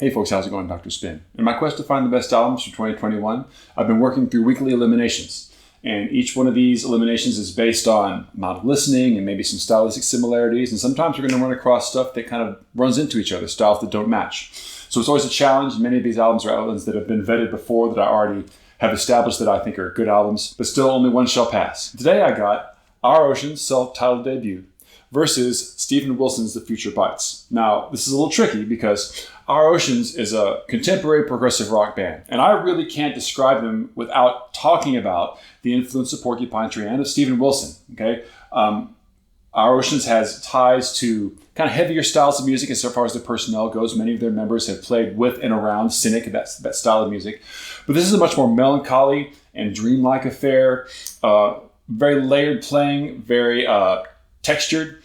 Hey folks, how's it going? Dr. Spin. In my quest to find the best albums for 2021, I've been working through weekly eliminations. And each one of these eliminations is based on amount of listening and maybe some stylistic similarities. And sometimes we're going to run across stuff that kind of runs into each other, styles that don't match. So it's always a challenge. Many of these albums are albums that have been vetted before, that I already have established that I think are good albums, but still only one shall pass. Today I got Our Ocean's self-titled debut versus Steven Wilson's The Future Bites. Now, this is a little tricky because Our Oceans is a contemporary progressive rock band, and I really can't describe them without talking about the influence of Porcupine Tree and of Steven Wilson, okay? Our Oceans has ties to kind of heavier styles of music as far as the personnel goes. Many of their members have played with and around Cynic, that style of music. But this is a much more melancholy and dreamlike affair, very layered playing, very textured,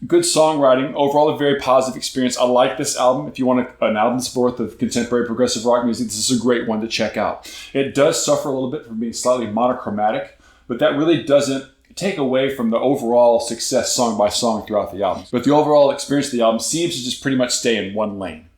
good songwriting, overall a very positive experience. I like this album. If you want an album's worth of contemporary progressive rock music, this is a great one to check out. It does suffer a little bit from being slightly monochromatic, but that really doesn't take away from the overall success song by song throughout the album. But the overall experience of the album seems to just pretty much stay in one lane.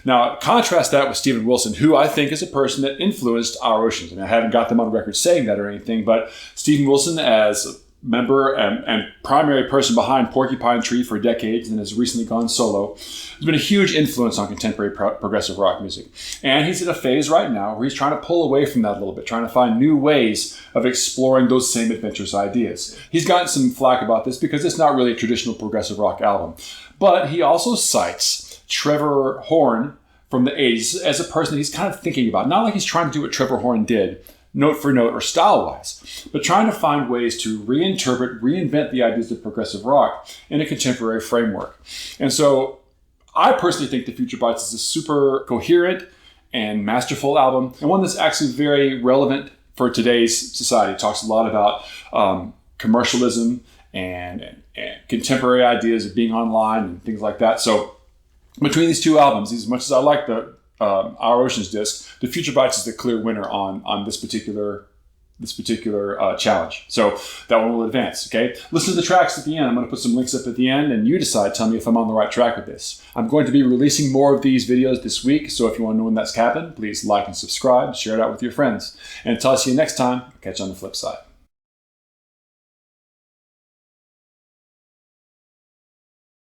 Now, contrast that with Steven Wilson, who I think is a person that influenced Our Oceans. And I haven't got them on record saying that or anything, but Steven Wilson, as member and primary person behind Porcupine Tree for decades and has recently gone solo, has been a huge influence on contemporary progressive rock music. And he's in a phase right now where he's trying to pull away from that a little bit, trying to find new ways of exploring those same adventurous ideas. He's gotten some flack about this because it's not really a traditional progressive rock album. But he also cites Trevor Horn from the 80s as a person that he's kind of thinking about. Not like he's trying to do what Trevor Horn did, note for note or style-wise, but trying to find ways to reinterpret, reinvent the ideas of progressive rock in a contemporary framework. And so I personally think The Future Bites is a super coherent and masterful album, and one that's actually very relevant for today's society. It talks a lot about commercialism and contemporary ideas of being online and things like that. So between these two albums, as much as I like Our Oceans disc, The Future Bites is the clear winner on this particular challenge. So that one will advance, okay? Listen to the tracks at the end. I'm going to put some links up at the end, and you decide, tell me if I'm on the right track with this. I'm going to be releasing more of these videos this week, so if you want to know when that's happening, please like and subscribe, share it out with your friends. And until I see you next time, I'll catch you on the flip side.